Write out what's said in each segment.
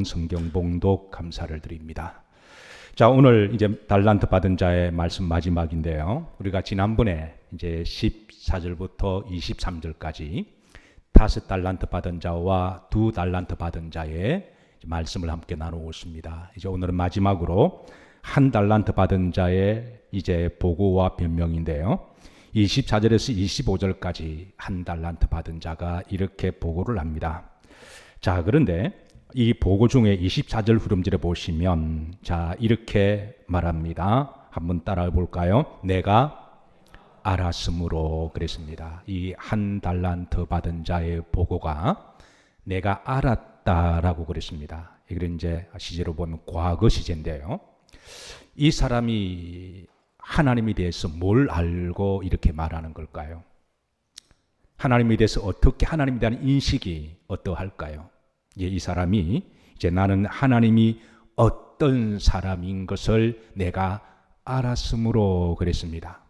성경 봉독 감사를 드립니다. 자, 오늘 이제 달란트 받은 자의 말씀 마지막인데요. 우리가 지난번에 이제 14절부터 23절까지 5달란트 받은 자와 2달란트 받은 자의 말씀을 함께 나누었습니다. 이제 오늘은 마지막으로 1달란트 받은 자의 이제 보고와 변명인데요. 24절에서 25절까지 1달란트 받은 자가 이렇게 보고를 합니다. 자, 그런데 이 보고 중에 24절 후렴절에 보시면 자, 이렇게 말합니다. 한번 따라해 볼까요? 내가 알았으므로 그랬습니다. 이 1달란트 받은 자의 보고가 내가 알았다라고 그랬습니다. 이걸 이제 시제로 보면 과거 시제인데요. 이 사람이 하나님에 대해서 뭘 알고 이렇게 말하는 걸까요? 하나님에 대해서 어떻게 하나님에 대한 인식이 어떠할까요? 이 사람이 이제 나는 하나님이 어떤 사람인 것을 내가 알았으므로 그랬습니다.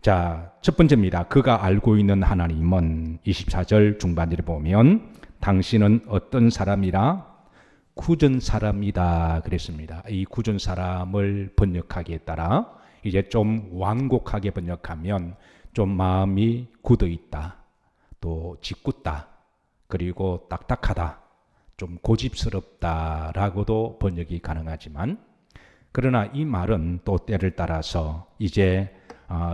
자, 첫 번째입니다. 그가 알고 있는 하나님은 24절 중반절에 보면 당신은 어떤 사람이라? 구전 사람이다 그랬습니다. 이 구전 사람을 번역하기에 따라 이제 좀 완곡하게 번역하면 좀 마음이 굳어 있다, 또 짓궂다, 그리고 딱딱하다, 좀 고집스럽다라고도 번역이 가능하지만, 그러나 이 말은 또 때를 따라서 이제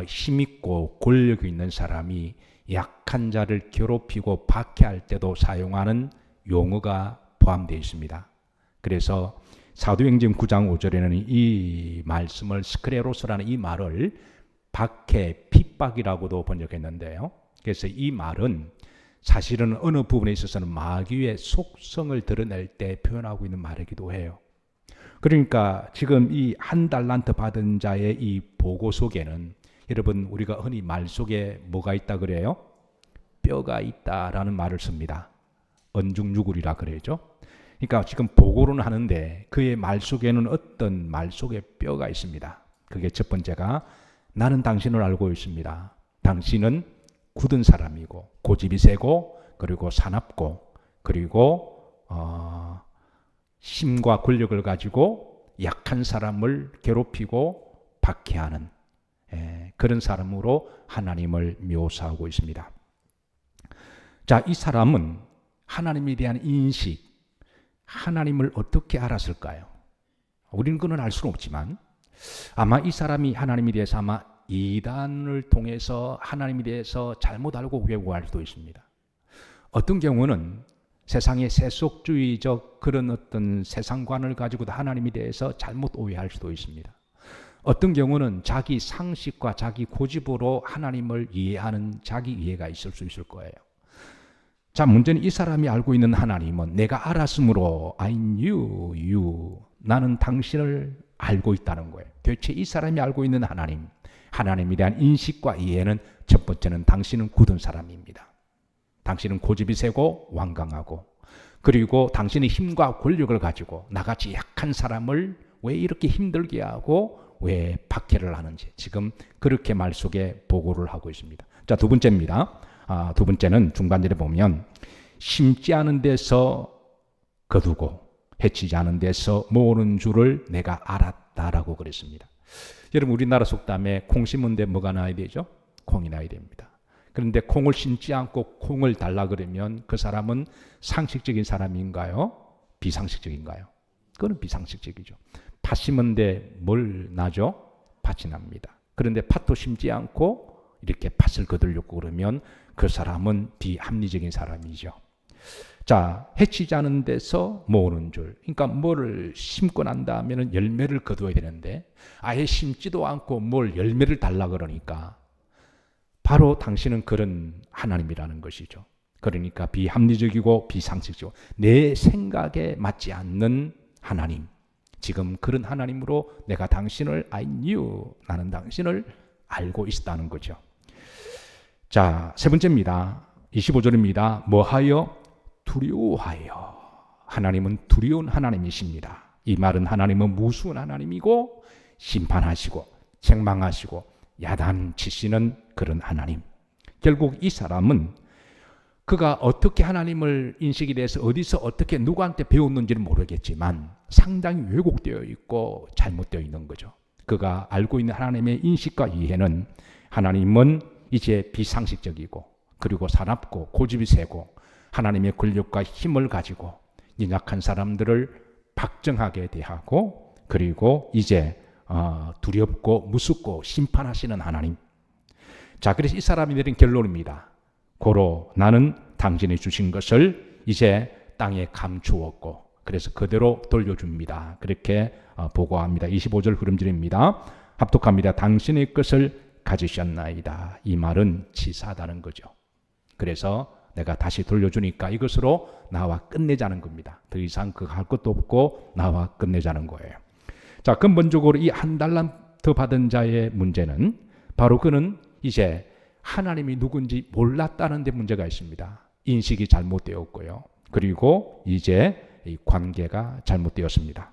힘있고 권력이 있는 사람이 약한 자를 괴롭히고 박해할 때도 사용하는 용어가 포함되어 있습니다. 그래서 사도행전 9장 5절에는 이 말씀을 스크레로스라는 이 말을 박해, 핍박이라고도 번역했는데요. 그래서 이 말은 사실은 어느 부분에 있어서는 마귀의 속성을 드러낼 때 표현하고 있는 말이기도 해요. 그러니까 지금 이 1달란트 받은 자의 이 보고 속에는 여러분 우리가 흔히 말 속에 뭐가 있다 그래요? 뼈가 있다라는 말을 씁니다. 언중유굴이라 그러죠. 그러니까 지금 보고는 하는데 그의 말 속에는 어떤 말 속에 뼈가 있습니다. 그게 첫 번째가 나는 당신을 알고 있습니다. 당신은 굳은 사람이고 고집이 세고 그리고 사납고 그리고 힘과 권력을 가지고 약한 사람을 괴롭히고 박해하는 그런 사람으로 하나님을 묘사하고 있습니다. 자, 이 사람은 하나님에 대한 인식, 하나님을 어떻게 알았을까요? 우리는 그건 알 수는 없지만 아마 이 사람이 하나님에 대해서 아마 이단을 통해서 하나님에 대해서 잘못 알고 왜곡할 수도 있습니다. 어떤 경우는 세상의 세속주의적 그런 어떤 세상관을 가지고도 하나님에 대해서 잘못 오해할 수도 있습니다. 어떤 경우는 자기 상식과 자기 고집으로 하나님을 이해하는 자기 이해가 있을 수 있을 거예요. 자, 문제는 이 사람이 알고 있는 하나님은 내가 알았으므로 I knew you, 나는 당신을 알고 있다는 거예요. 대체 이 사람이 알고 있는 하나님, 하나님에 대한 인식과 이해는 첫 번째는 당신은 굳은 사람입니다. 당신은 고집이 세고 완강하고 그리고 당신의 힘과 권력을 가지고 나같이 약한 사람을 왜 이렇게 힘들게 하고 왜 박해를 하는지 지금 그렇게 말 속에 보고를 하고 있습니다. 자, 두 번째입니다. 두 번째는 중반절에 보면 심지 않은 데서 거두고 해치지 않은 데서 모으는 줄을 내가 알았다라고 그랬습니다. 여러분 우리나라 속담에 콩 심은 데 뭐가 나야 되죠? 콩이 나야 됩니다. 그런데 콩을 심지 않고 콩을 달라 그러면 그 사람은 상식적인 사람인가요? 비상식적인가요? 그건 비상식적이죠. 팥 심은 데 뭘 나죠? 팥이 납니다. 그런데 팥도 심지 않고 이렇게 팥을 거두려고 그러면 그 사람은 비합리적인 사람이죠. 자, 해치지 않은 데서 모으는 줄. 그러니까 뭐를 심고 난 다음에는 열매를 거두어야 되는데 아예 심지도 않고 뭘 열매를 달라 그러니까 바로 당신은 그런 하나님이라는 것이죠. 그러니까 비합리적이고 비상식적이고 내 생각에 맞지 않는 하나님. 지금 그런 하나님으로 내가 당신을 I knew, 나는 당신을 알고 있다는 거죠. 자, 세 번째입니다. 25절입니다. 뭐하여? 두려워하여. 하나님은 두려운 하나님이십니다. 이 말은 하나님은 무서운 하나님이고 심판하시고 책망하시고 야단치시는 그런 하나님. 결국 이 사람은 그가 어떻게 하나님을 인식에 대해서 어디서 어떻게 누구한테 배웠는지는 모르겠지만 상당히 왜곡되어 있고 잘못되어 있는 거죠. 그가 알고 있는 하나님의 인식과 이해는 하나님은 이제 비상식적이고 그리고 사납고 고집이 세고 하나님의 권력과 힘을 가지고 약한 사람들을 박정하게 대하고 그리고 이제 두렵고 무섭고 심판하시는 하나님. 자, 그래서 이 사람이 내린 결론입니다. 고로 나는 당신이 주신 것을 이제 땅에 감추었고 그래서 그대로 돌려줍니다. 그렇게 보고합니다. 25절 흐름질입니다. 합독합니다. 당신의 것을 가지셨나이다. 이 말은 치사하다는 거죠. 그래서 내가 다시 돌려주니까 이것으로 나와 끝내자는 겁니다. 더 이상 그거 할 것도 없고 나와 끝내자는 거예요. 자, 근본적으로 이 한 달란트 받은 자의 문제는 바로 그는 이제 하나님이 누군지 몰랐다는 데 문제가 있습니다. 인식이 잘못되었고요. 그리고 이제 이 관계가 잘못되었습니다.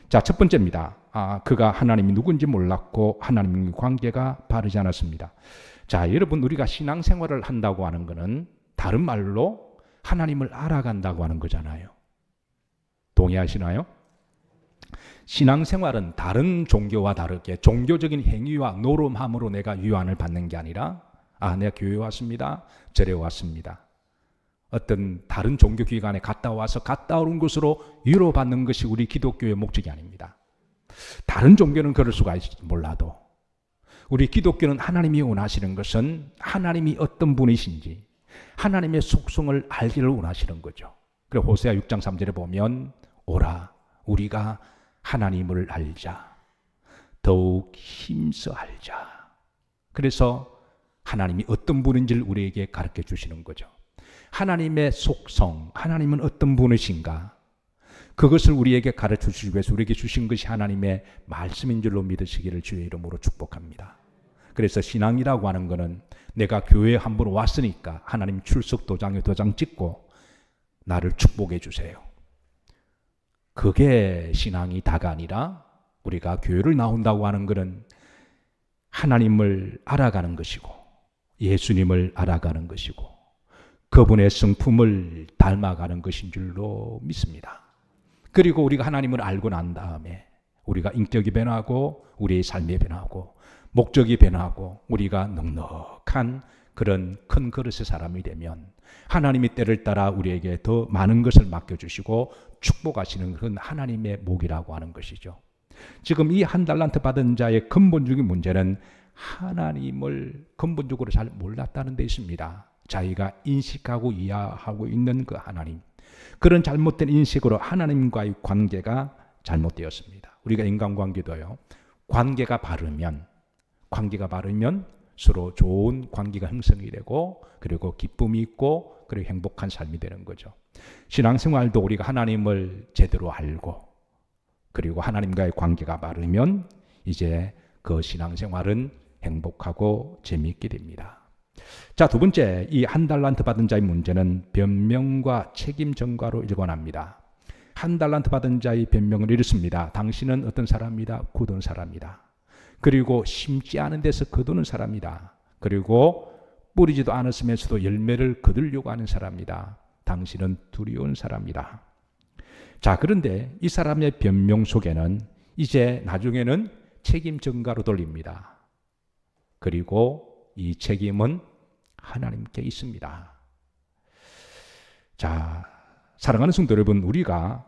자, 첫 번째입니다. 그가 하나님이 누군지 몰랐고 하나님의 관계가 바르지 않았습니다. 자, 여러분, 우리가 신앙생활을 한다고 하는 것은 다른 말로 하나님을 알아간다고 하는 거잖아요. 동의하시나요? 신앙생활은 다른 종교와 다르게 종교적인 행위와 노름함으로 내가 유한을 받는 게 아니라 내가 교회 왔습니다. 절에 왔습니다. 어떤 다른 종교기관에 갔다 와서 갔다 오는 것으로 위로받는 것이 우리 기독교의 목적이 아닙니다. 다른 종교는 그럴 수가 있을지 몰라도 우리 기독교는 하나님이 원하시는 것은 하나님이 어떤 분이신지 하나님의 속성을 알기를 원하시는 거죠. 그래서 호세아 6장 3절에 보면 오라 우리가 하나님을 알자 더욱 힘써 알자. 그래서 하나님이 어떤 분인지를 우리에게 가르쳐 주시는 거죠. 하나님의 속성, 하나님은 어떤 분이신가, 그것을 우리에게 가르쳐 주시기 위해서 우리에게 주신 것이 하나님의 말씀인 줄로 믿으시기를 주의 이름으로 축복합니다. 그래서 신앙이라고 하는 것은 내가 교회에 한 번 왔으니까 하나님 출석 도장에 도장 찍고 나를 축복해 주세요. 그게 신앙이 다가 아니라 우리가 교회를 나온다고 하는 것은 하나님을 알아가는 것이고 예수님을 알아가는 것이고 그분의 성품을 닮아가는 것인 줄로 믿습니다. 그리고 우리가 하나님을 알고 난 다음에 우리가 인격이 변하고 우리의 삶이 변하고 목적이 변하고 우리가 넉넉한 그런 큰 그릇의 사람이 되면 하나님이 때를 따라 우리에게 더 많은 것을 맡겨주시고 축복하시는 그런 하나님의 목이라고 하는 것이죠. 지금 이 한 달란트 받은 자의 근본적인 문제는 하나님을 근본적으로 잘 몰랐다는 데 있습니다. 자기가 인식하고 이해하고 있는 그 하나님, 그런 잘못된 인식으로 하나님과의 관계가 잘못되었습니다. 우리가 인간관계도요, 관계가 바르면 서로 좋은 관계가 형성이 되고 그리고 기쁨이 있고 그리고 행복한 삶이 되는 거죠. 신앙생활도 우리가 하나님을 제대로 알고 그리고 하나님과의 관계가 바르면 이제 그 신앙생활은 행복하고 재미있게 됩니다. 자, 두 번째, 이 한 달란트 받은 자의 문제는 변명과 책임 전가로 일관합니다. 한 달란트 받은 자의 변명은 이렇습니다. 당신은 어떤 사람이다? 굳은 사람이다. 그리고 심지 않은 데서 거두는 사람이다. 그리고 뿌리지도 않았으면서도 열매를 거두려고 하는 사람이다. 당신은 두려운 사람이다. 자, 그런데 이 사람의 변명 속에는 이제 나중에는 책임 전가로 돌립니다. 그리고 이 책임은 하나님께 있습니다. 자, 사랑하는 성도 여러분, 우리가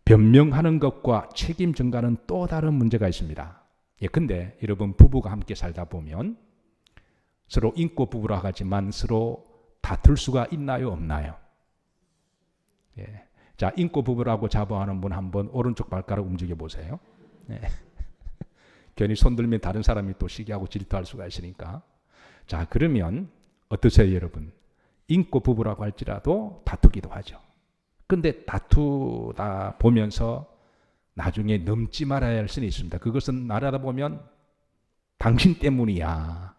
변명하는 것과 책임 전가는 또 다른 문제가 있습니다. 근데 여러분, 부부가 함께 살다 보면 서로 인고 부부라 하지만 서로 다툴 수가 있나요, 없나요? 자, 인고 부부라고 자부하는 분 한번 오른쪽 발가락 움직여 보세요. 괜히 손 들면 다른 사람이 또 시기하고 질투할 수가 있으니까. 자, 그러면 어떠세요, 여러분? 인고 부부라고 할지라도 다투기도 하죠. 근데 다투다 보면서 나중에 넘지 말아야 할 수는 있습니다. 그것은 말하다 보면 당신 때문이야.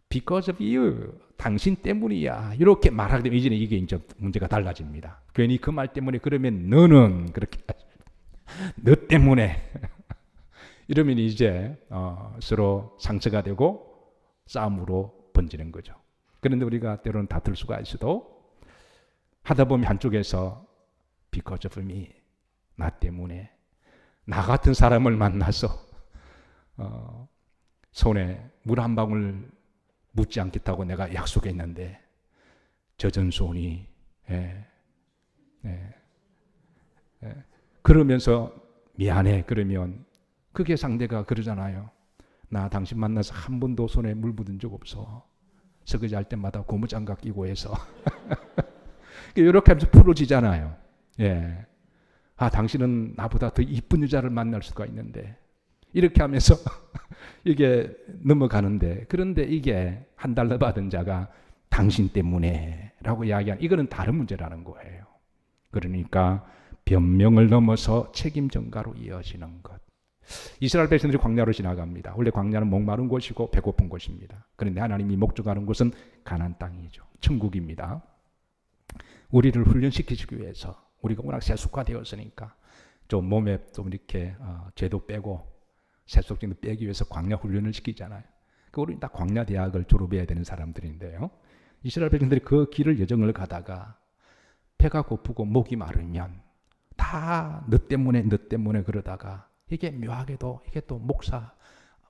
Because of you. 당신 때문이야. 이렇게 말하게 되면 이제는 이게 이제 문제가 달라집니다. 괜히 그 말 때문에 그러면 너는 그렇게 너 때문에 이러면 이제 서로 상처가 되고 싸움으로 번지는 거죠. 그런데 우리가 때로는 다툴 수가 있어도 하다 보면 한쪽에서 because of me, 나 때문에 나 같은 사람을 만나서 손에 물 한 방울 묻지 않겠다고 내가 약속했는데 젖은 손이 그러면서 미안해 그러면 그게 상대가 그러잖아요. 나 당신 만나서 한 번도 손에 물 묻은 적 없어. 설거지 할 때마다 고무장갑 끼고 해서 이렇게 하면서 풀어지잖아요. 예. 아, 당신은 나보다 더 이쁜 여자를 만날 수가 있는데 이렇게 하면서 이게 넘어가는데, 그런데 이게 $1 받은 자가 당신 때문에 라고 이야기하는, 이거는 다른 문제라는 거예요. 그러니까 변명을 넘어서 책임 전가로 이어지는 것. 이스라엘 백성들이 광야로 지나갑니다. 원래 광야는 목마른 곳이고 배고픈 곳입니다. 그런데 하나님이 목적하는 곳은 가나안 땅이죠. 천국입니다. 우리를 훈련시키기 위해서, 우리가 워낙 세속화되었으니까 좀 몸에 좀 이렇게 죄도 빼고 세속적인 빼기 위해서 광야 훈련을 시키잖아요. 우리 다 광야 대학을 졸업해야 되는 사람들인데요. 이스라엘 백성들이 그 길을 여정을 가다가 배가 고프고 목이 마르면 다 너 때문에 그러다가 이게 묘하게도 이게 또 목사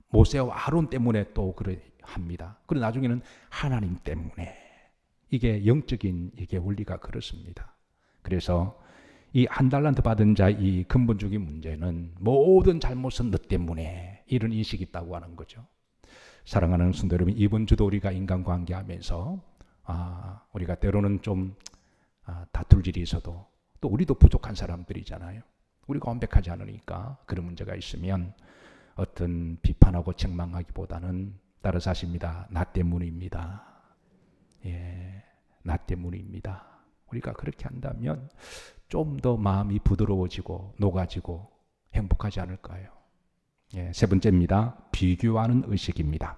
모세와 아론 때문에 또 그래 합니다. 그리고 나중에는 하나님 때문에. 이게 영적인 이게 원리가 그렇습니다. 그래서 이 $1 받은 자 이 근본적인 문제는 모든 잘못은 너 때문에, 이런 인식이 있다고 하는 거죠. 사랑하는 성도 여러분, 이번 주도 우리가 인간관계하면서 우리가 때로는 좀 다툴 일이 있어도 또 우리도 부족한 사람들이잖아요. 우리가 완벽하지 않으니까 그런 문제가 있으면 어떤 비판하고 책망하기보다는 따라서 하십니다. 나 때문입니다. 예, 나 때문입니다. 우리가 그렇게 한다면 좀 더 마음이 부드러워지고 녹아지고 행복하지 않을까요? 예, 세 번째입니다. 비교하는 의식입니다.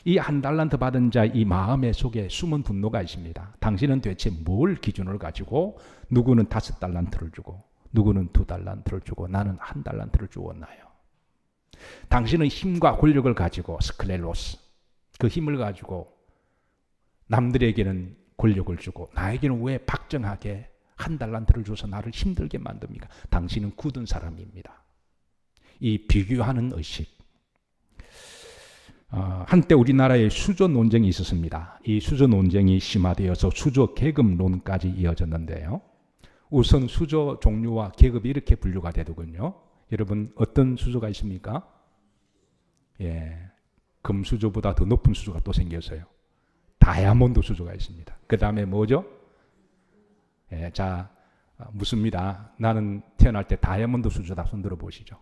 이 $1 받은 자 이 마음의 속에 숨은 분노가 있습니다. 당신은 대체 뭘 기준을 가지고 누구는 $5를 주고 누구는 $2를 주고 나는 $1를 주었나요? 당신은 힘과 권력을 가지고 스클레로스, 그 힘을 가지고 남들에게는 권력을 주고 나에게는 왜 박정하게 $1를 줘서 나를 힘들게 만듭니까? 당신은 굳은 사람입니다. 이 비교하는 의식. 한때 우리나라에 수조 논쟁이 있었습니다. 이 수조 논쟁이 심화되어서 수조 계급론까지 이어졌는데요. 우선 수조 종류와 계급이 이렇게 분류가 되더군요. 여러분 어떤 수조가 있습니까? 예, 금수조보다 더 높은 수조가 또 생겼어요. 다이아몬드 수조가 있습니다. 그 다음에 뭐죠? 예, 자, 묻습니다. 나는 태어날 때 다이아몬드 수조다. 손들어 보시죠.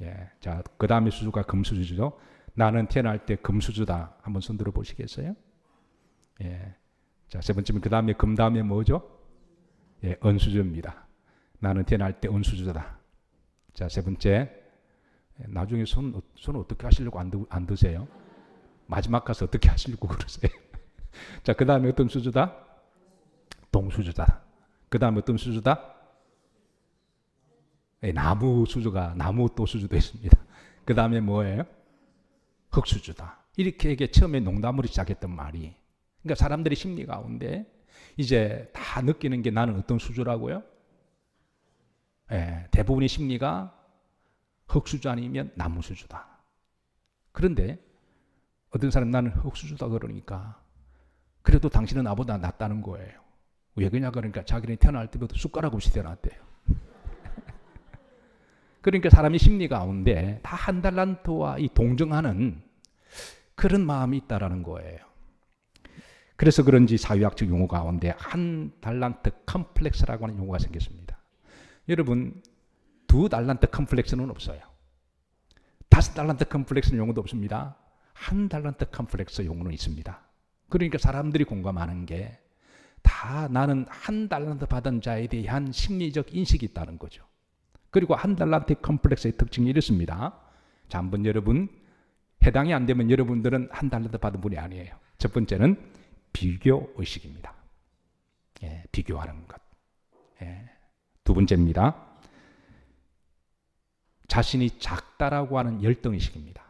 예, 자, 그 다음에 수조가 금수저죠. 나는 태어날 때 금수저다. 한번 손들어 보시겠어요? 예, 자, 세 번째는 그 다음에 금 다음에 뭐죠? 예, 은수저입니다. 나는 태어날 때 은수저다. 자, 세 번째, 나중에 손 어떻게 하시려고 안 드세요? 마지막 가서 어떻게 하시려고 그러세요? 자, 그 다음에 어떤 수저다? 동수저다. 그 다음에 어떤 수저다? 예, 나무 수저가, 나무 또 수저도 있습니다. 그 다음에 뭐예요? 흙수저다. 이렇게 이게 처음에 농담으로 시작했던 말이, 그러니까 사람들의 심리 가운데 이제 다 느끼는 게 나는 어떤 수저라고요? 예, 대부분의 심리가 흙수저 아니면 나무수저다. 그런데 어떤 사람 나는 흙수저다 그러니까 그래도 당신은 나보다 낫다는 거예요. 왜 그러냐 그러니까 자기는 태어날 때부터 숟가락 없이 태어났대요. 그러니까 사람의 심리 가운데 다 $1와 이 동정하는 그런 마음이 있다라는 거예요. 그래서 그런지 사회학적 용어 가운데 $1 컴플렉스라고 하는 용어가 생겼습니다. 여러분 $2 컴플렉스는 없어요. $5 컴플렉스는 용어도 없습니다. $1 컴플렉스 용어는 있습니다. 그러니까 사람들이 공감하는 게 다 나는 $1 받은 자에 대한 심리적 인식이 있다는 거죠. 그리고 $1 컴플렉스의 특징이 이렇습니다. 자, 한번 여러분 해당이 안 되면 여러분들은 $1 받은 분이 아니에요. 첫 번째는 비교 의식입니다. 예, 비교하는 것. 예. 두 번째입니다. 자신이 작다라고 하는 열등의식입니다.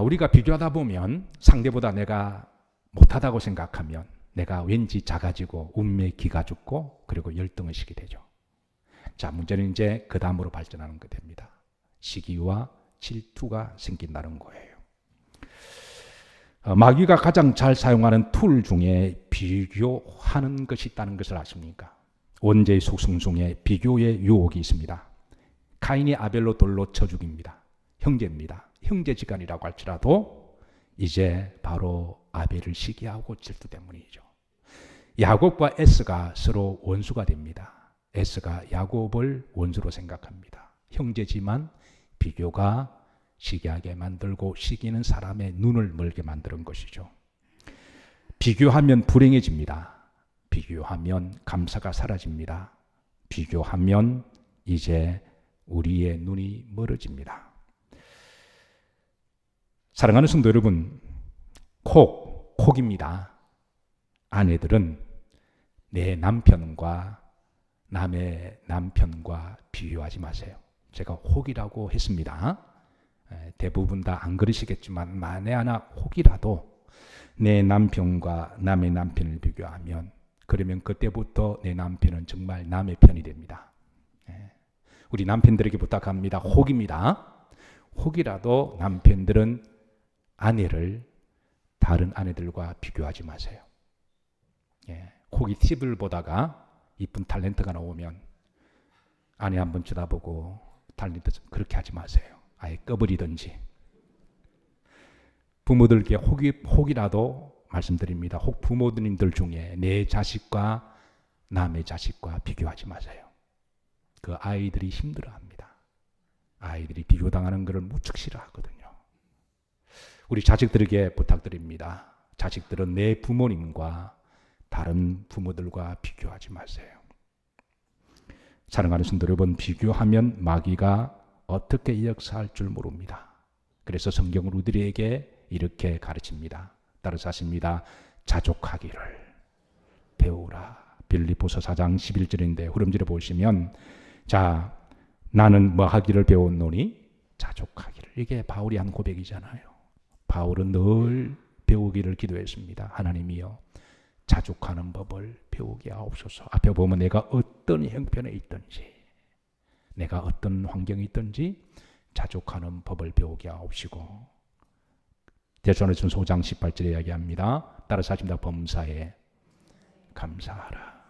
우리가 비교하다 보면 상대보다 내가 못하다고 생각하면 내가 왠지 작아지고 운명의 기가 죽고 그리고 열등의식이 되죠. 자, 문제는 이제 그 다음으로 발전하는 게 됩니다. 시기와 질투가 생긴다는 거예요. 마귀가 가장 잘 사용하는 툴 중에 비교하는 것이 있다는 것을 아십니까? 원죄의 속성 중에 비교의 유혹이 있습니다. 카인이 아벨로 돌로 쳐 죽입니다. 형제입니다. 형제지간이라고 할지라도 이제 바로 아벨을 시기하고 질투 때문이죠. 야곱과 에스가 서로 원수가 됩니다. 에스가 야곱을 원수로 생각합니다. 형제지만 비교가 시기하게 만들고 시기는 사람의 눈을 멀게 만드는 것이죠. 비교하면 불행해집니다. 비교하면 감사가 사라집니다. 비교하면 이제 우리의 눈이 멀어집니다. 사랑하는 성도 여러분, 콕입니다. 아내들은 내 남편과 남의 남편과 비교하지 마세요. 제가 혹이라고 했습니다. 대부분 다 안 그러시겠지만 만에 하나 혹이라도 내 남편과 남의 남편을 비교하면 그러면 그때부터 내 남편은 정말 남의 편이 됩니다. 우리 남편들에게 부탁합니다. 혹입니다. 혹이라도 남편들은 아내를 다른 아내들과 비교하지 마세요. 혹이 팁을 보다가 이쁜 탤런트가 나오면 아내 한번 쳐다보고 탤런트 좀 그렇게 하지 마세요. 아예 꺼버리든지. 부모들께 혹이라도 말씀드립니다. 혹 부모님들 중에 내 자식과 남의 자식과 비교하지 마세요. 그 아이들이 힘들어합니다. 아이들이 비교당하는 것을 무척 싫어하거든요. 우리 자식들에게 부탁드립니다. 자식들은 내 부모님과 다른 부모들과 비교하지 마세요. 사랑하는 성도 여러분, 비교하면 마귀가 어떻게 역사할 줄 모릅니다. 그래서 성경은 우리에게 이렇게 가르칩니다. 따라서 하십니다. 자족하기를 배우라. 빌립보서 4장 11절인데 후렴지를 보시면 자, 나는 뭐 하기를 배웠노니 자족하기를. 이게 바울이 한 고백이잖아요. 바울은 늘 배우기를 기도했습니다. 하나님이여 자족하는 법을 배우게 하옵소서. 앞에 보면 내가 어떤 형편에 있든지 내가 어떤 환경에 있든지 자족하는 법을 배우게 하옵시고 데살로니가서 5장 18절에 이야기합니다. 따라서 하십니다. 범사에 감사하라.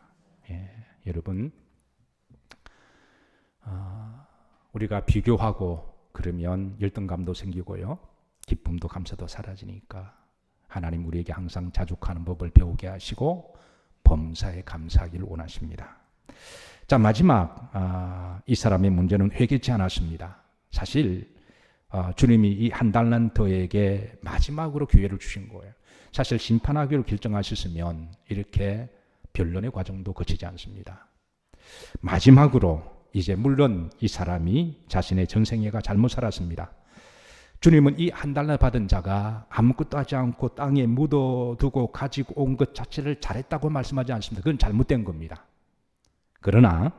여러분 우리가 비교하고 그러면 열등감도 생기고요. 기쁨도 감사도 사라지니까 하나님 우리에게 항상 자족하는 법을 배우게 하시고 범사에 감사하기를 원하십니다. 자, 마지막 이 사람의 문제는 회개치 않았습니다. 사실 주님이 이 한 달란트에게 마지막으로 기회를 주신 거예요. 사실 심판하기로 결정하셨으면 이렇게 변론의 과정도 거치지 않습니다. 마지막으로 이제 물론 이 사람이 자신의 전생애가 잘못 살았습니다. 주님은 이 한 달러 받은 자가 아무것도 하지 않고 땅에 묻어두고 가지고 온 것 자체를 잘했다고 말씀하지 않습니다. 그건 잘못된 겁니다. 그러나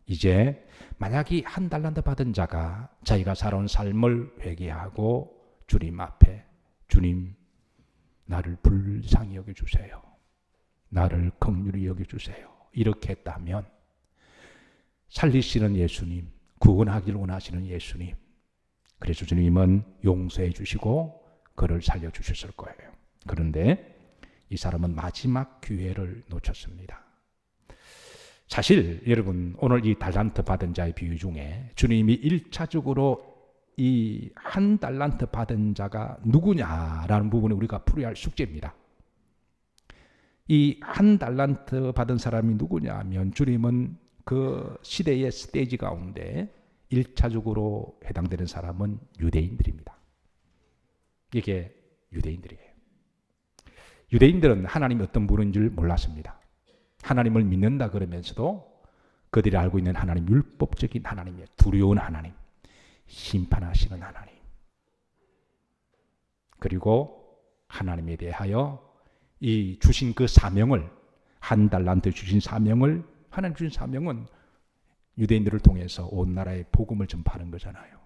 이제 만약 이 한 달란트 받은 자가 자기가 살아온 삶을 회개하고 주님 앞에 주님 나를 불쌍히 여겨주세요. 나를 긍휼히 여겨주세요. 이렇게 했다면 살리시는 예수님, 구원하기를 원하시는 예수님, 그래서 주님은 용서해 주시고 그를 살려주셨을 거예요. 그런데 이 사람은 마지막 기회를 놓쳤습니다. 사실 여러분 오늘 이 달란트 받은 자의 비유 중에 주님이 1차적으로 이 한 달란트 받은 자가 누구냐라는 부분을 우리가 풀어야 할 숙제입니다. 이 한 달란트 받은 사람이 누구냐 하면 주님은 그 시대의 스테이지 가운데 1차적으로 해당되는 사람은 유대인들입니다. 이게 유대인들이에요. 유대인들은 하나님이 어떤 분인 줄 몰랐습니다. 하나님을 믿는다 그러면서도 그들이 알고 있는 하나님, 율법적인 하나님이에요. 두려운 하나님, 심판하시는 하나님. 그리고 하나님에 대하여 이 주신 그 사명을, 한 달란트 주신 사명을, 하나님 주신 사명은 유대인들을 통해서 온 나라에 복음을 전파하는 거잖아요.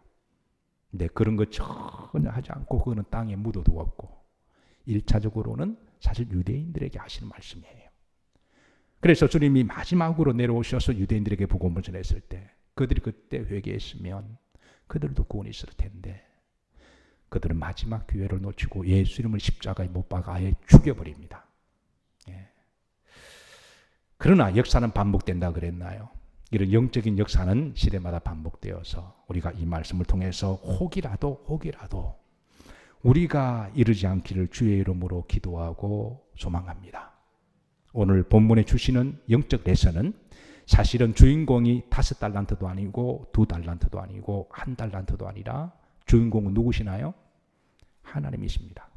근데 그런 거 전혀 하지 않고 그거는 땅에 묻어두었고 1차적으로는 사실 유대인들에게 하시는 말씀이에요. 그래서 주님이 마지막으로 내려오셔서 유대인들에게 복음을 전했을 때 그들이 그때 회개했으면 그들도 구원이 있을 텐데 그들은 마지막 기회를 놓치고 예수 이름을 십자가에 못 박아 아예 죽여버립니다. 예. 그러나 역사는 반복된다 그랬나요? 이런 영적인 역사는 시대마다 반복되어서 우리가 이 말씀을 통해서 혹이라도 우리가 이르지 않기를 주의 이름으로 기도하고 소망합니다. 오늘 본문에 주시는 영적 레슨은 사실은 주인공이 5달란트도 아니고 2달란트도 아니고 1달란트도 아니라 주인공은 누구시나요? 하나님이십니다.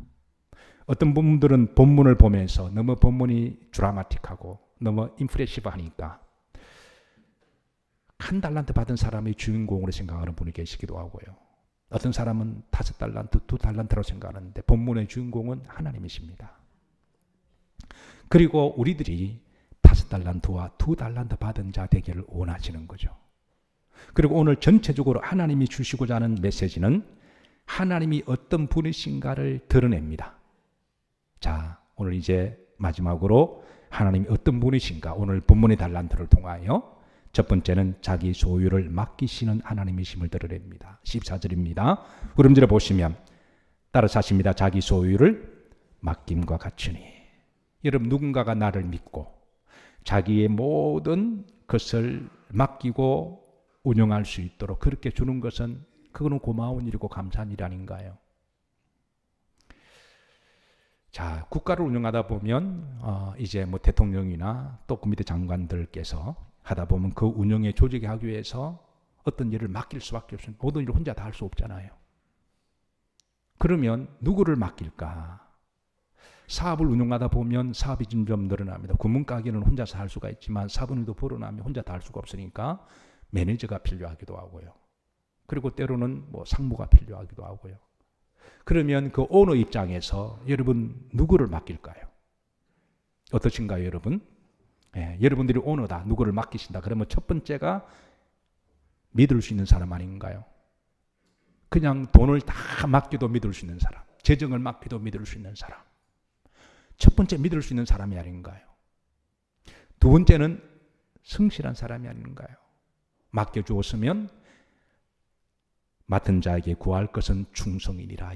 어떤 분들은 본문을 보면서 너무 본문이 드라마틱하고 너무 임프레시브하니까 1달란트 받은 사람이 주인공으로 생각하는 분이 계시기도 하고요. 어떤 사람은 5달란트, 2달란트라고 생각하는데 본문의 주인공은 하나님이십니다. 그리고 우리들이 5달란트와 2달란트 받은 자 되기를 원하시는 거죠. 그리고 오늘 전체적으로 하나님이 주시고자 하는 메시지는 하나님이 어떤 분이신가를 드러냅니다. 자, 오늘 이제 마지막으로 하나님이 어떤 분이신가 오늘 본문의 달란트를 통하여 첫 번째는 자기 소유를 맡기시는 하나님이심을 드러냅니다. 14절입니다. 구름절에 보시면 따라서 하십니다. 자기 소유를 맡김과 같으니. 여러분 누군가가 나를 믿고 자기의 모든 것을 맡기고 운영할 수 있도록 그렇게 주는 것은 그거는 고마운 일이고 감사한 일 아닌가요? 자, 국가를 운영하다 보면 이제 뭐 대통령이나 또 그 밑에 장관들께서 하다 보면 그 운영의 조직에 하기 위해서 어떤 일을 맡길 수밖에 없습니다. 모든 일을 혼자 다 할 수 없잖아요. 그러면 누구를 맡길까? 사업을 운영하다 보면 사업이 점점 늘어납니다. 구멍가게는 혼자서 할 수가 있지만 사부님도 벌어나면 혼자 다 할 수가 없으니까 매니저가 필요하기도 하고요. 그리고 때로는 뭐 상무가 필요하기도 하고요. 그러면 그 오너 입장에서 여러분 누구를 맡길까요? 어떠신가요, 여러분? 예, 여러분들이 오너다, 누구를 맡기신다. 그러면 첫 번째가 믿을 수 있는 사람 아닌가요? 그냥 돈을 다 맡겨도 믿을 수 있는 사람, 재정을 맡겨도 믿을 수 있는 사람. 첫 번째 믿을 수 있는 사람이 아닌가요? 두 번째는 성실한 사람이 아닌가요? 맡겨주었으면 맡은 자에게 구할 것은 충성이니라.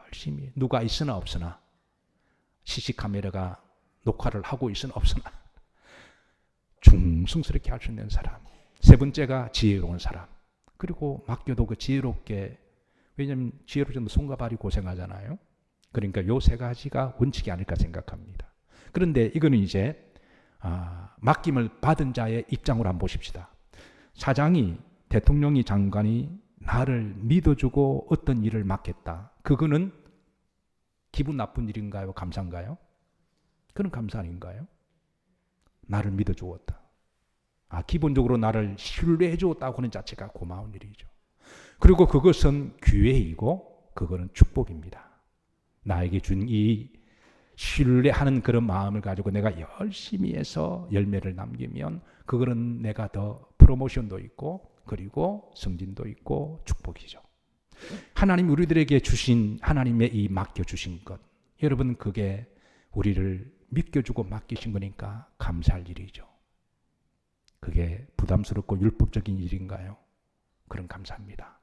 열심히 누가 있으나 없으나 CC카메라가 녹화를 하고 있으나 없으나 충성스럽게 할 수 있는 사람. 세 번째가 지혜로운 사람. 그리고 맡겨도 그 지혜롭게, 왜냐하면 지혜로운 손과 발이 고생하잖아요. 그러니까 요 세 가지가 원칙이 아닐까 생각합니다. 그런데 이거는 이제 맡김을 받은 자의 입장으로 한번 보십시다. 사장이, 대통령이, 장관이 나를 믿어주고 어떤 일을 맡겠다. 그거는 기분 나쁜 일인가요? 감사인가요? 그건 감사 아닌가요? 나를 믿어주었다. 기본적으로 나를 신뢰해 주었다고 하는 자체가 고마운 일이죠. 그리고 그것은 기회이고 그거는 축복입니다. 나에게 준 이 신뢰하는 그런 마음을 가지고 내가 열심히 해서 열매를 남기면 그거는 내가 더 프로모션도 있고 그리고 승진도 있고 축복이죠. 하나님 우리들에게 주신 하나님의 이 맡겨주신 것, 여러분 그게 우리를 믿겨주고 맡기신 거니까 감사할 일이죠. 그게 부담스럽고 율법적인 일인가요? 그럼 감사합니다.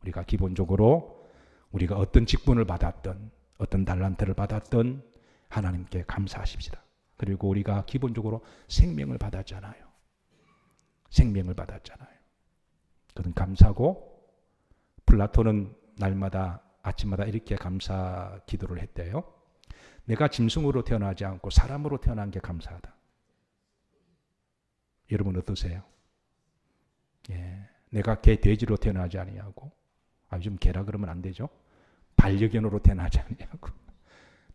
우리가 기본적으로 우리가 어떤 직분을 받았든 어떤 달란트를 받았든 하나님께 감사하십시다. 그리고 우리가 기본적으로 생명을 받았잖아요. 생명을 받았잖아요. 그건 감사고, 플라톤은 날마다 아침마다 이렇게 감사 기도를 했대요. 내가 짐승으로 태어나지 않고 사람으로 태어난 게 감사하다. 여러분 어떠세요? 예, 내가 개, 돼지로 태어나지 아니하고, 요즘 개라 그러면 안 되죠. 반려견으로 태어나지 아니하고,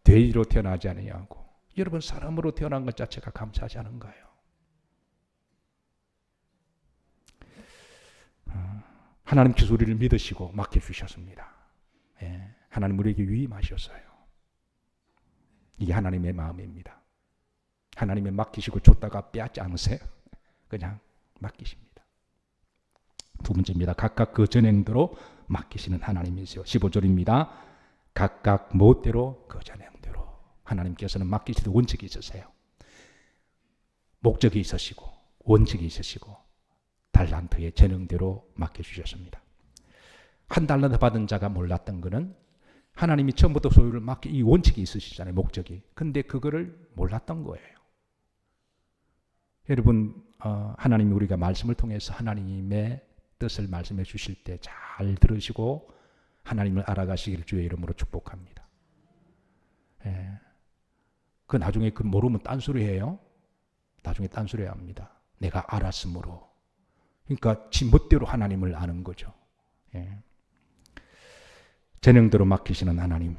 돼지로 태어나지 아니하고, 여러분 사람으로 태어난 것 자체가 감사하지 않은가요? 하나님께서 우리를 믿으시고 맡겨주셨습니다. 예, 하나님 우리에게 위임하셨어요. 이게 하나님의 마음입니다. 하나님의 맡기시고 줬다가 빼앗지 않으세요. 그냥 맡기십니다. 두 번째입니다. 각각 그 전행대로 맡기시는 하나님이세요. 15절입니다. 각각 무엇대로 그 전형대로. 하나님께서는 맡기시는 원칙이 있으세요. 목적이 있으시고 원칙이 있으시고 달란트의 재능대로 맡겨주셨습니다. 한 달란트 받은 자가 몰랐던 것은 하나님이 처음부터 소유를 맡기 이 원칙이 있으시잖아요. 목적이. 근데 그거를 몰랐던 거예요. 여러분 하나님이 우리가 말씀을 통해서 하나님의 뜻을 말씀해 주실 때 잘 들으시고 하나님을 알아가시기를 주의 이름으로 축복합니다. 예. 그 나중에 그 모르면 딴소리해요. 나중에 딴소리 합니다. 내가 알았으므로. 그러니까 지 멋대로 하나님을 아는 거죠. 예. 재능대로 맡기시는 하나님.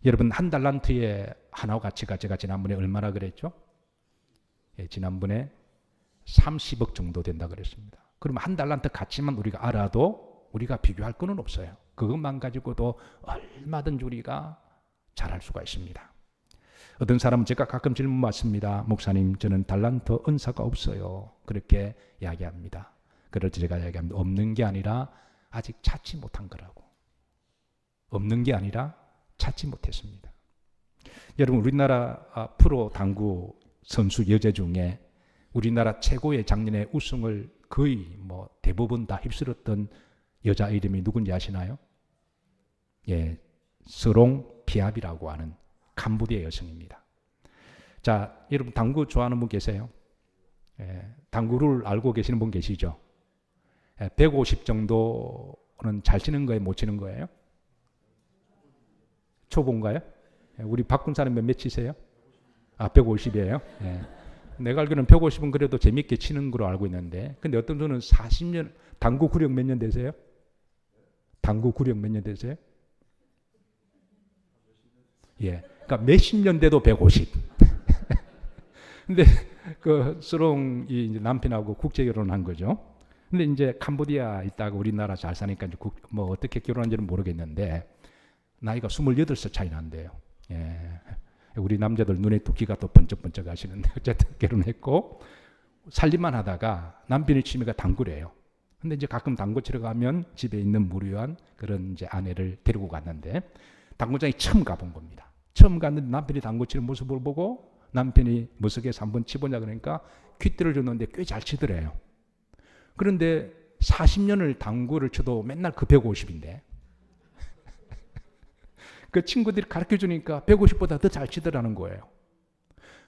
여러분 한 달란트의 하나와 가치가 제가 지난번에 얼마나 그랬죠? 예, 지난번에 30억 정도 된다 그랬습니다. 그러면 한 달란트 가치만 우리가 알아도 우리가 비교할 거는 없어요. 그것만 가지고도 얼마든지 우리가 잘할 수가 있습니다. 어떤 사람은 제가 가끔 질문 받습니다. 목사님, 저는 달란트 은사가 없어요. 그렇게 이야기합니다. 그럴 때 제가 이야기합니다. 없는 게 아니라 아직 찾지 못한 거라고. 없는 게 아니라 찾지 못했습니다. 여러분 우리나라 프로 당구 선수 여자 중에 우리나라 최고의 작년에 우승을 거의 대부분 다 휩쓸었던 여자 이름이 누군지 아시나요? 예, 스롱 피압이라고 하는 캄보디아 여성입니다. 자, 여러분 당구 좋아하는 분 계세요? 예, 당구를 알고 계시는 분 계시죠? 150 정도는 잘 치는 거예요? 못 치는 거예요? 초보인가요? 우리 바꾼 사람이 몇 치세요? 150이에요? 예. 내가 알기로는 150은 그래도 재밌게 치는 걸로 알고 있는데, 근데 어떤 분은 40년, 당구 구력 몇 년 되세요? 당구 구력 몇 년 되세요? 예. 그러니까 몇십 년 돼도 150. 근데 그 스롱이 이제 남편하고 국제 결혼한 거죠. 근데 이제 캄보디아 있다가 우리나라 잘 사니까 이제 어떻게 결혼한지는 모르겠는데, 나이가 28살 차이 난대요. 예. 우리 남자들 눈에 두기가 또 번쩍번쩍 하시는데 어쨌든 결혼했고 살림만 하다가 남편의 취미가 당구래요. 근데 이제 가끔 당구 치러 가면 집에 있는 무료한 그런 이제 아내를 데리고 갔는데 당구장에 처음 가본 겁니다. 처음 갔는데 남편이 당구 치는 모습을 보고 남편이 머석에서 한번 치보자 그러니까 퀴트를 줬는데 꽤 잘 치더래요. 그런데 40년을 당구를 쳐도 맨날 그 150인데 그 친구들이 가르쳐 주니까 150보다 더 잘 치더라는 거예요.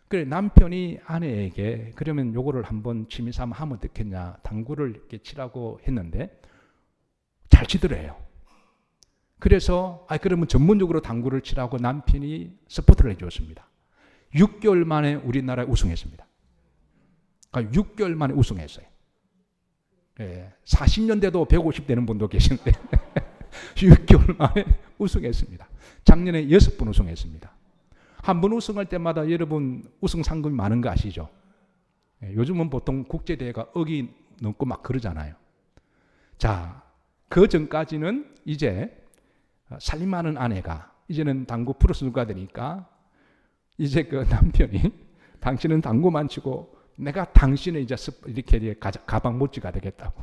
그래 남편이 아내에게 그러면 요거를 한번 취미 삼아 하면 어떻겠냐, 당구를 이렇게 치라고 했는데 잘 치더래요. 그래서 그러면 전문적으로 당구를 치라고 남편이 서포트를 해주었습니다. 6개월 만에 우리나라에 우승했습니다. 그러니까 6개월 만에 우승했어요. 예, 40년 돼도 150 되는 분도 계신데 6개월 만에 우승했습니다. 작년에 6번 우승했습니다. 한 번 우승할 때마다 여러분 우승 상금이 많은 거 아시죠? 예, 요즘은 보통 국제대회가 억이 넘고 막 그러잖아요. 자, 그 전까지는 이제 살림하는 아내가 이제는 당구 프로선수가 되니까 이제 그 남편이 당신은 당구만 치고 내가 당신의 이제 이렇게 가방 못지가 되겠다고.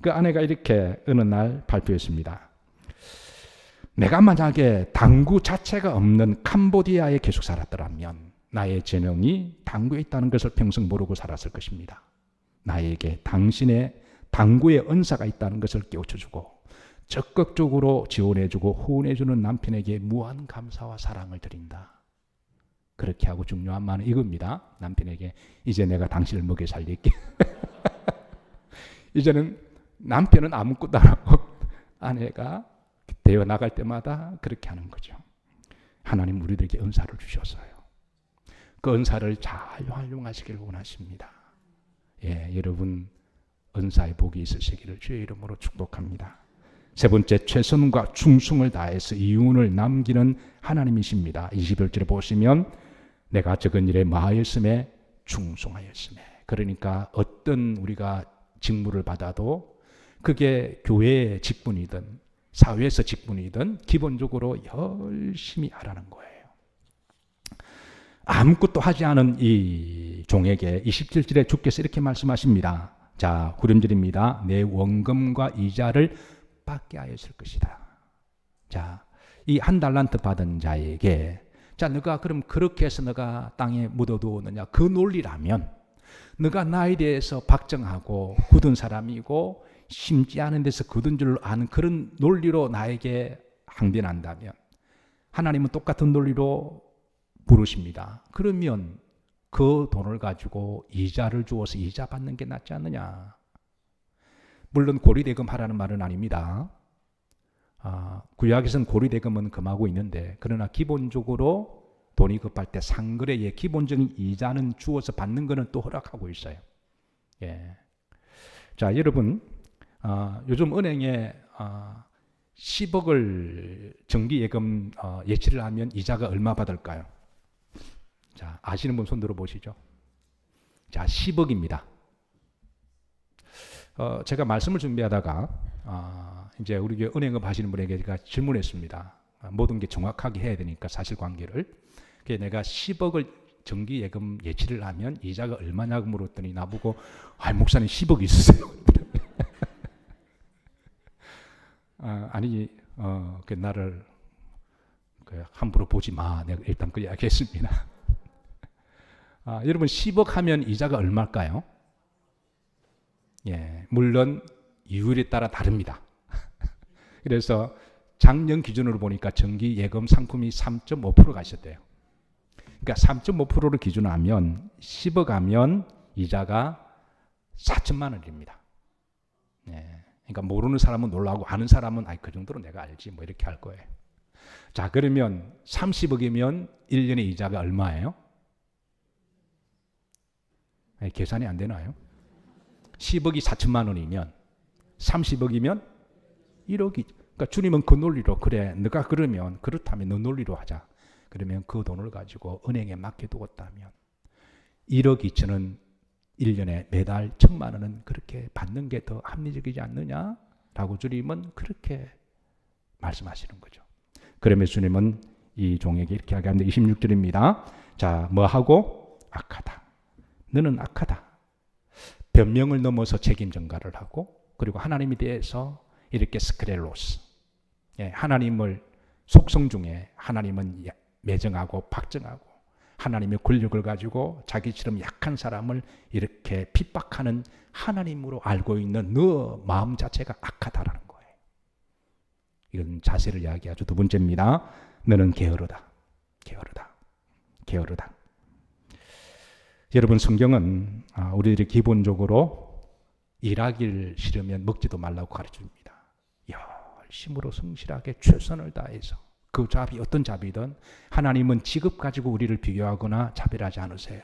그 아내가 이렇게 어느 날 발표했습니다. 내가 만약에 당구 자체가 없는 캄보디아에 계속 살았더라면 나의 재능이 당구에 있다는 것을 평생 모르고 살았을 것입니다. 나에게 당신의 당구의 은사가 있다는 것을 깨우쳐주고 적극적으로 지원해주고 후원해주는 남편에게 무한 감사와 사랑을 드린다. 그렇게 하고 중요한 말은 이겁니다. 남편에게 이제 내가 당신을 먹여 살릴게. 이제는 남편은 아무것도 안 하고 아내가 대화 나갈 때마다 그렇게 하는 거죠. 하나님 우리들에게 은사를 주셨어요. 그 은사를 잘 활용하시길 원하십니다. 예, 여러분 은사의 복이 있으시기를 주의 이름으로 축복합니다. 세 번째, 최선과 충성을 다해서 이윤을 남기는 하나님이십니다. 21절에 보시면 내가 적은 일에 마하였음에 충성하였음에. 그러니까 어떤 우리가 직무를 받아도 그게 교회의 직분이든 사회에서 직분이든 기본적으로 열심히 하라는 거예요. 아무것도 하지 않은 이 종에게 27절에 주께서 이렇게 말씀하십니다. 자, 후렴절입니다. 내 원금과 이자를 받게 하였을 것이다. 자, 이 한 달란트 받은 자에게 자, 너가 그럼 그렇게 해서 너가 땅에 묻어두었느냐? 그 논리라면 너가 나에 대해서 박정하고 굳은 사람이고 심지 않은 데서 굳은 줄 아는 그런 논리로 나에게 항변한다면 하나님은 똑같은 논리로 부르십니다. 그러면 그 돈을 가지고 이자를 주어서 이자 받는 게 낫지 않느냐? 물론 고리대금 하라는 말은 아닙니다. 구약에서는 고리대금은 금하고 있는데 그러나 기본적으로 돈이 급할 때 상거래의 기본적인 이자는 주어서 받는 것은 또 허락하고 있어요. 예. 자, 여러분 요즘 은행에 10억을 정기예금 예치를 하면 이자가 얼마 받을까요? 자, 아시는 분 손 들어보시죠. 자, 10억입니다. 제가 말씀을 준비하다가 이제 우리 교회 은행업 하시는 분에게 제가 질문했습니다. 모든 게 정확하게 해야 되니까 사실관계를. 그래서 내가 10억을 정기예금 예치를 하면 이자가 얼마냐고 물었더니 나보고 목사님 10억 있으세요? 아니 그 나를 함부로 보지 마. 내가 일단 그 이야기했습니다. 여러분 10억 하면 이자가 얼마일까요? 예, 물론 이율에 따라 다릅니다. 그래서 작년 기준으로 보니까 정기 예금 상품이 3.5%가 있었대요. 그러니까 3.5%를 기준으로 하면 10억 하면 이자가 4천만 원입니다. 예, 그러니까 모르는 사람은 놀라고 아는 사람은 그 정도로 내가 알지 뭐 이렇게 할 거예요. 자, 그러면 30억이면 1년에 이자가 얼마예요? 계산이 안 되나요? 10억이 4천만 원이면 30억이면 1억이. 그러니까 주님은 그 논리로 그래 너가 그러면 그렇다면 너 논리로 하자. 그러면 그 돈을 가지고 은행에 맡겨두었다면 1억 2천은 1년에 매달 1,000만 원은 그렇게 받는 게 더 합리적이지 않느냐라고 주님은 그렇게 말씀하시는 거죠. 그러면 주님은 이 종에게 이렇게 하는데 26절입니다. 자, 뭐하고? 악하다. 너는 악하다. 변명을 넘어서 책임 전가를 하고 그리고 하나님에 대해서 이렇게 스크렐로스, 하나님을 속성 중에 하나님은 매정하고 박정하고 하나님의 권력을 가지고 자기처럼 약한 사람을 이렇게 핍박하는 하나님으로 알고 있는 너 마음 자체가 악하다라는 거예요. 이건 자세를 이야기하죠. 두 번째입니다. 너는 게으르다. 게으르다. 게으르다. 여러분 성경은 우리들이 기본적으로 일하기를 싫으면 먹지도 말라고 가르쳐줍니다. 열심으로 성실하게 최선을 다해서 그 잡이 어떤 잡이든 하나님은 직업 가지고 우리를 비교하거나 차별하지 않으세요.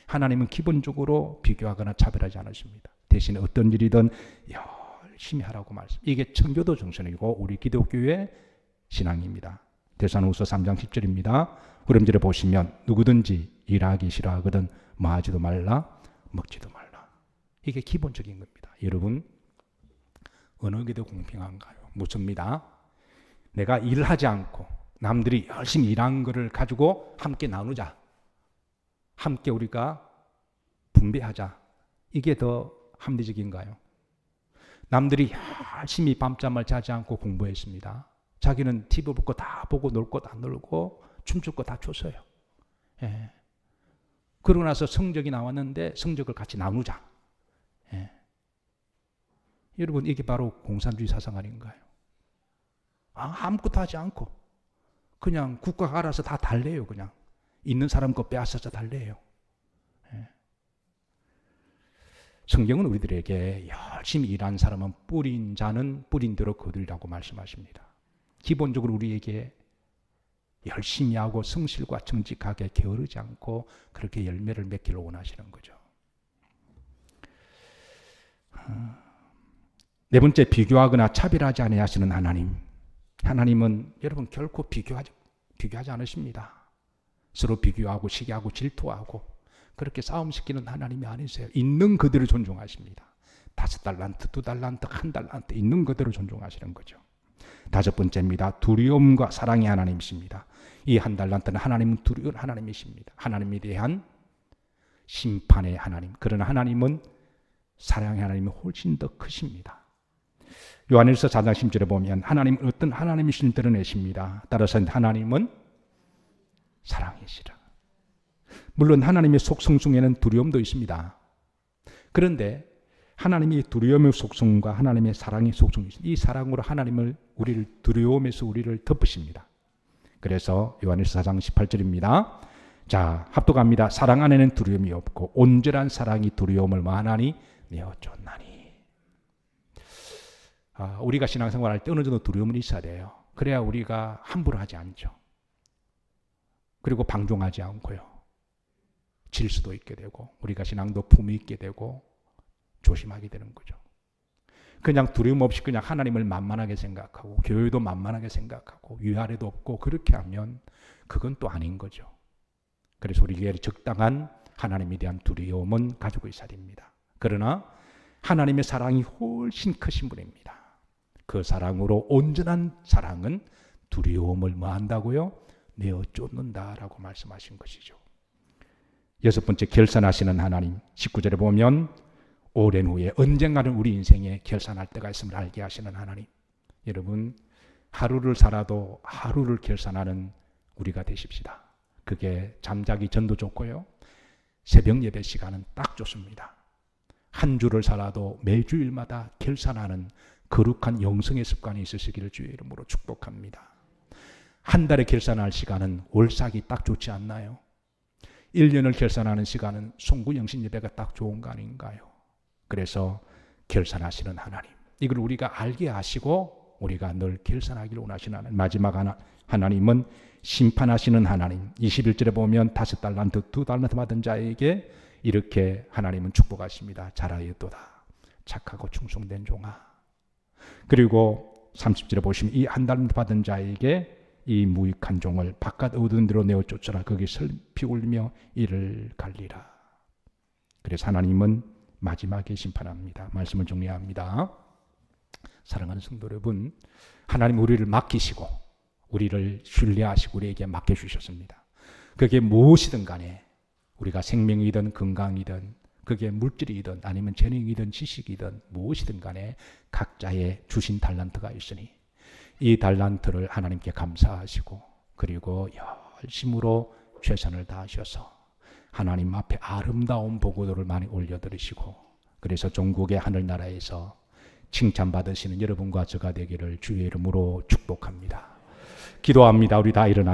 하나님은 기본적으로 비교하거나 차별하지 않으십니다. 대신에 어떤 일이든 열심히 하라고 말씀. 이게 청교도 정신이고 우리 기독교의 신앙입니다. 데살로니가서 3장 10절입니다. 후렴절에 보시면 누구든지 일하기 싫어하거든 마하지도 말라 먹지도 말라. 이게 기본적인 겁니다. 여러분 어느 게 더 공평한가요? 묻습니다. 내가 일하지 않고 남들이 열심히 일한 것을 가지고 함께 나누자. 함께 우리가 분배하자. 이게 더 합리적인가요? 남들이 열심히 밤잠을 자지 않고 공부했습니다. 자기는 TV 볼 거 다 보고 놀 거 다 놀고 춤출 거 다 췄어요. 예. 그러고 나서 성적이 나왔는데 성적을 같이 나누자. 예. 여러분 이게 바로 공산주의 사상 아닌가요? 아무것도 하지 않고 그냥 국가가 알아서 다 달래요. 그냥 있는 사람 거 빼앗아서 달래요. 예. 성경은 우리들에게 열심히 일한 사람은 뿌린 자는 뿌린 대로 거두리라고 말씀하십니다. 기본적으로 우리에게 열심히 하고 성실과 정직하게 게으르지 않고 그렇게 열매를 맺기를 원하시는 거죠. 네 번째, 비교하거나 차별하지 아니하시는 하나님. 하나님은 여러분 결코 비교하지 않으십니다. 서로 비교하고 시기하고 질투하고 그렇게 싸움시키는 하나님이 아니세요. 있는 그대로 존중하십니다. 5달란트, 2달란트, 1달란트 있는 그대로 존중하시는 거죠. 다섯 번째입니다. 두려움과 사랑의 하나님이십니다. 이 1달란트는 하나님은 두려운 하나님이십니다. 하나님에 대한 심판의 하나님. 그러나 하나님은 사랑의 하나님이 훨씬 더 크십니다. 요한일서 4장 10절에 보면 하나님은 어떤 하나님이신지 드러내십니다. 따라서 하나님은 사랑이시라. 물론 하나님의 속성 중에는 두려움도 있습니다. 그런데 하나님이 두려움의 속성과 하나님의 사랑의 속성이 있습니다. 이 사랑으로 하나님을 우리를 두려움에서 우리를 덮으십니다. 그래서 요한일서 4장 18절입니다. 자, 합독합니다. 사랑 안에는 두려움이 없고 온전한 사랑이 두려움을 많하니 내어 쫓나니. 우리가 신앙생활할 때 어느 정도 두려움은 있어야 돼요. 그래야 우리가 함부로 하지 않죠. 그리고 방종하지 않고요. 질 수도 있게 되고 우리가 신앙도 품위 있게 되고 조심하게 되는 거죠. 그냥 두려움 없이 그냥 하나님을 만만하게 생각하고 교회도 만만하게 생각하고 위아래도 없고 그렇게 하면 그건 또 아닌 거죠. 그래서 우리에게 적당한 하나님에 대한 두려움은 가지고 있어야 됩니다. 그러나 하나님의 사랑이 훨씬 크신 분입니다. 그 사랑으로 온전한 사랑은 두려움을 뭐한다고요? 내어 쫓는다라고 말씀하신 것이죠. 여섯 번째, 결산하시는 하나님. 19절에 보면 오랜 후에 언젠가는 우리 인생에 결산할 때가 있음을 알게 하시는 하나님. 여러분, 하루를 살아도 하루를 결산하는 우리가 되십시다. 그게 잠자기 전도 좋고요. 새벽 예배 시간은 딱 좋습니다. 한 주를 살아도 매주일마다 결산하는 거룩한 영성의 습관이 있으시기를 주의 이름으로 축복합니다. 한 달에 결산할 시간은 월삭이 딱 좋지 않나요? 1년을 결산하는 시간은 송구영신 예배가 딱 좋은 거 아닌가요? 그래서 결산하시는 하나님, 이걸 우리가 알게 하시고 우리가 늘 결산하기를 원하시는 하나님. 마지막 하나님은 심판하시는 하나님. 21절에 보면 5달란트 2달란트 받은 자에게 이렇게 하나님은 축복하십니다. 잘하였도다 착하고 충성된 종아. 그리고 30절에 보시면 이 1달란트 받은 자에게 이 무익한 종을 바깥 얻은 대로 내어 쫓아라. 거기 슬피 울며 이를 갈리라. 그래서 하나님은 마지막에 심판합니다. 말씀을 정리합니다. 사랑하는 성도 여러분, 하나님 우리를 맡기시고 우리를 신뢰하시고 우리에게 맡겨주셨습니다. 그게 무엇이든 간에 우리가 생명이든 건강이든 그게 물질이든 아니면 재능이든 지식이든 무엇이든 간에 각자의 주신 달란트가 있으니 이 달란트를 하나님께 감사하시고 그리고 열심으로 최선을 다하셔서 하나님 앞에 아름다운 보고도를 많이 올려드리시고 그래서 종국의 하늘나라에서 칭찬받으시는 여러분과 저가 되기를 주의 이름으로 축복합니다. 기도합니다. 우리 다 일어나